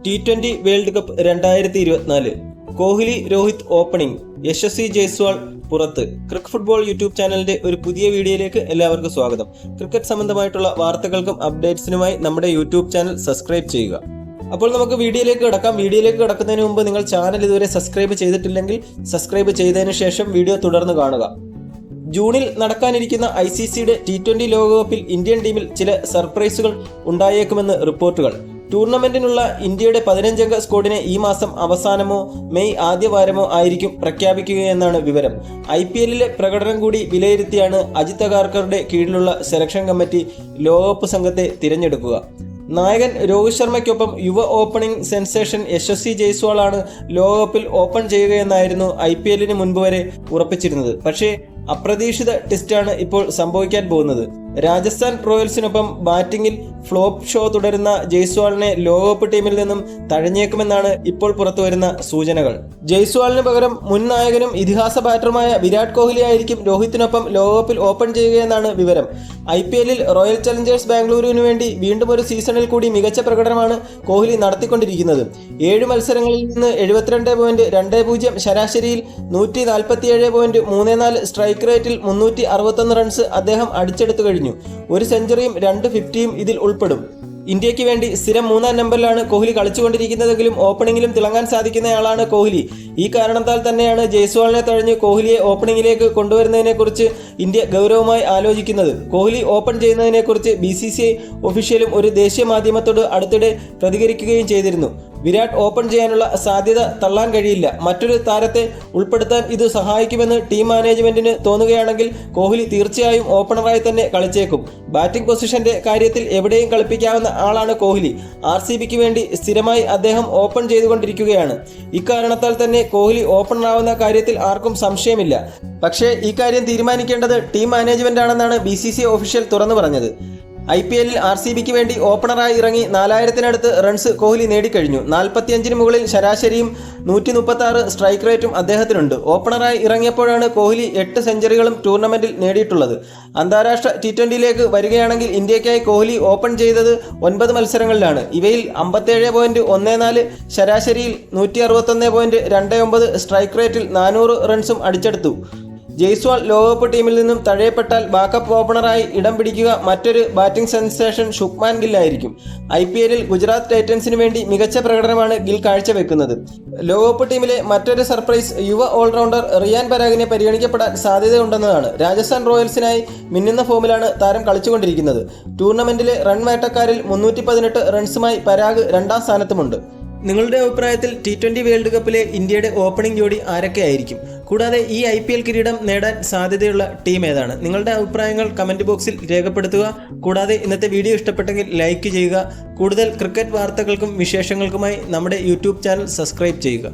T20 world cup 2024 Kohli Rohit opening, Yashasvi Jaiswal പുറത്ത്. Cricket football YouTube ചാനലിന്റെ ഒരു പുതിയ വീഡിയോയിലേക്ക് എല്ലാവർക്കും സ്വാഗതം. ക്രിക്കറ്റ് സംബന്ധമായിട്ടുള്ള വാർത്തകൾക്കും അപ്ഡേറ്റ്സിനുമായി നമ്മുടെ യൂട്യൂബ് ചാനൽ സബ്സ്ക്രൈബ് ചെയ്യുക. അപ്പോൾ നമുക്ക് വീഡിയോയിലേക്ക് കിടക്കാം. വീഡിയോയിലേക്ക് കിടക്കുന്നതിന് മുമ്പ് നിങ്ങൾ ചാനൽ ഇതുവരെ സബ്സ്ക്രൈബ് ചെയ്തിട്ടില്ലെങ്കിൽ സബ്സ്ക്രൈബ് ചെയ്തതിനു ശേഷം വീഡിയോ തുടർന്ന് കാണുക. ജൂണിൽ നടക്കാനിരിക്കുന്ന ICCയുടെ T20 ലോകകപ്പിൽ ഇന്ത്യൻ ടീമിൽ ചില സർപ്രൈസുകൾ ഉണ്ടായേക്കുമെന്ന് റിപ്പോർട്ടുകൾ. ടൂർണമെന്റിനുള്ള ഇന്ത്യയുടെ 15-അംഗ സ്ക്വാഡിനെ ഈ മാസം അവസാനമോ മെയ് ആദ്യവാരമോ ആയിരിക്കും പ്രഖ്യാപിക്കുകയെന്നാണ് വിവരം. IPLലെ പ്രകടനം കൂടി വിലയിരുത്തിയാണ് അജിത് അഗാർക്കറുടെ കീഴിലുള്ള സെലക്ഷൻ കമ്മിറ്റി ലോകകപ്പ് സംഘത്തെ തിരഞ്ഞെടുക്കുക. നായകൻ രോഹിത് ശർമ്മയ്ക്കൊപ്പം യുവ ഓപ്പണിംഗ് സെൻസേഷൻ യശസ്വി ജയ്സ്വാളാണ് ലോകകപ്പിൽ ഓപ്പൺ ചെയ്യുകയെന്നായിരുന്നു IPLന് മുൻപ് വരെ ഉറപ്പിച്ചിരുന്നത്. പക്ഷേ അപ്രതീക്ഷിത ടെസ്റ്റാണ് ഇപ്പോൾ സംഭവിക്കാൻ പോകുന്നത്. രാജസ്ഥാൻ റോയൽസിനൊപ്പം ബാറ്റിംഗിൽ ഫ്ലോപ്പ് ഷോ തുടരുന്ന ജയ്സ്വാളിനെ ലോകകപ്പ് ടീമിൽ നിന്നും തഴഞ്ഞേക്കുമെന്നാണ് ഇപ്പോൾ പുറത്തുവരുന്ന സൂചനകൾ. ജയ്സ്വാളിന് പകരം മുൻ നായകനും ഇതിഹാസ ബാറ്ററുമായ വിരാട് കോഹ്ലി ആയിരിക്കും രോഹിത്തിനൊപ്പം ലോകകപ്പിൽ ഓപ്പൺ ചെയ്യുകയെന്നാണ് വിവരം. IPLൽ റോയൽ ചലഞ്ചേഴ്സ് ബാംഗ്ലൂരുവിന് വേണ്ടി വീണ്ടും ഒരു സീസണിൽ കൂടി മികച്ച പ്രകടനമാണ് കോഹ്ലി നടത്തിക്കൊണ്ടിരിക്കുന്നത്. 7 മത്സരങ്ങളിൽ നിന്ന് 72.20 ശരാശരിയിൽ 147.34 സ്ട്രൈക്ക് റേറ്റിൽ 361 റൺസ് അദ്ദേഹം അടിച്ചെടുത്തു കഴിഞ്ഞു. ഒരു സെഞ്ചുറിയും 2 50യും ഇതിൽ ഉൾപ്പെടും. ഇന്ത്യക്ക് വേണ്ടി സ്ഥിരം 3-ാം നമ്പറിലാണ് കോഹ്ലി കളിച്ചുകൊണ്ടിരിക്കുന്നതെങ്കിലും ഓപ്പണിംഗിലും തിളങ്ങാൻ സാധിക്കുന്നയാളാണ് കോഹ്ലി. ഈ കാരണത്താൽ തന്നെയാണ് ജയ്സ്വാളിനെ തഴഞ്ഞ് കോഹ്ലിയെ ഓപ്പണിംഗിലേക്ക് കൊണ്ടുവരുന്നതിനെക്കുറിച്ച് ഇന്ത്യ ഗൗരവമായി ആലോചിക്കുന്നത്. കോഹ്ലി ഓപ്പൺ ചെയ്യുന്നതിനെക്കുറിച്ച് BCCI ഒഫീഷ്യലും ഒരു ദേശീയ മാധ്യമത്തോട് അടുത്തിടെ പ്രതികരിക്കുകയും ചെയ്തിരുന്നു. വിരാട് ഓപ്പൺ ചെയ്യാനുള്ള സാധ്യത തള്ളാൻ കഴിയില്ല. മറ്റൊരു താരത്തെ ഉൾപ്പെടുത്താൻ ഇത് സഹായിക്കുമെന്ന് ടീം മാനേജ്മെന്റിന് തോന്നുകയാണെങ്കിൽ കോഹ്ലി തീർച്ചയായും ഓപ്പണറായി തന്നെ കളിച്ചേക്കും. ബാറ്റിംഗ് പൊസിഷന്റെ കാര്യത്തിൽ എവിടെയും കളിപ്പിക്കാവുന്ന ആളാണ് കോഹ്ലി. RCBക്ക് വേണ്ടി സ്ഥിരമായി അദ്ദേഹം ഓപ്പൺ ചെയ്തുകൊണ്ടിരിക്കുകയാണ്. ഇക്കാരണത്താൽ തന്നെ കോഹ്ലി ഓപ്പണറാവുന്ന കാര്യത്തിൽ ആർക്കും സംശയമില്ല. പക്ഷേ ഈ കാര്യം തീരുമാനിക്കേണ്ടത് ടീം മാനേജ്മെന്റ് ആണെന്നാണ് BCCI ഒഫീഷ്യൽ തുറന്നു പറഞ്ഞത്. IPLൽ RCBക്ക് വേണ്ടി ഓപ്പണറായി ഇറങ്ങി 4000-നടുത്ത് റൺസ് കോഹ്ലി നേടിക്കഴിഞ്ഞു. 45-ന് മുകളിൽ ശരാശരിയും 136 സ്ട്രൈക്ക് റേറ്റും അദ്ദേഹത്തിനുണ്ട്. ഓപ്പണറായി ഇറങ്ങിയപ്പോഴാണ് കോഹ്ലി 8 സെഞ്ചുറികളും ടൂർണമെന്റിൽ നേടിയിട്ടുള്ളത്. അന്താരാഷ്ട്ര T20യിലേക്ക് വരികയാണെങ്കിൽ ഇന്ത്യക്കായി കോഹ്ലി ഓപ്പൺ ചെയ്തത് 9 മത്സരങ്ങളിലാണ്. ഇവയിൽ 57.14 ശരാശരിയിൽ 161.29 സ്ട്രൈക്ക് റേറ്റിൽ 400 റൺസും അടിച്ചെടുത്തു. ജയ്സ്വാൾ ലോകകപ്പ് ടീമിൽ നിന്നും തഴയപ്പെട്ടാൽ ബാക്കപ്പ് ഓപ്പണറായി ഇടം പിടിക്കുക മറ്റൊരു ബാറ്റിംഗ് സെൻസേഷൻ ശുഭ്മാൻ ഗിൽ ആയിരിക്കും. IPLൽ ഗുജറാത്ത് ടൈറ്റൻസിന് വേണ്ടി മികച്ച പ്രകടനമാണ് ഗിൽ കാഴ്ചവെക്കുന്നത്. ലോകകപ്പ് ടീമിലെ മറ്റൊരു സർപ്രൈസ് യുവ ഓൾറൗണ്ടർ റിയാൻ പരാഗിനെ പരിഗണിക്കപ്പെടാൻ സാധ്യതയുണ്ടെന്നതാണ്. രാജസ്ഥാൻ റോയൽസിനായി മിന്നുന്ന ഫോമിലാണ് താരം കളിച്ചുകൊണ്ടിരിക്കുന്നത്. ടൂർണമെന്റിലെ റൺ വേട്ടക്കാരിൽ 318 റൺസുമായി പരാഗ് 2-ാം സ്ഥാനത്തുമുണ്ട്. നിങ്ങളുടെ അഭിപ്രായത്തിൽ T20 വേൾഡ് കപ്പിലെ ഇന്ത്യയുടെ ഓപ്പണിംഗ് ജോഡി ആരൊക്കെയായിരിക്കും? കൂടാതെ ഈ IPL കിരീടം നേടാൻ സാധ്യതയുള്ള ടീം ഏതാണ്? നിങ്ങളുടെ അഭിപ്രായങ്ങൾ കമൻറ്റ് ബോക്സിൽ രേഖപ്പെടുത്തുക. കൂടാതെ ഇന്നത്തെ വീഡിയോ ഇഷ്ടപ്പെട്ടെങ്കിൽ ലൈക്ക് ചെയ്യുക. കൂടുതൽ ക്രിക്കറ്റ് വാർത്തകൾക്കും വിശേഷങ്ങൾക്കുമായി നമ്മുടെ യൂട്യൂബ് ചാനൽ സബ്സ്ക്രൈബ് ചെയ്യുക.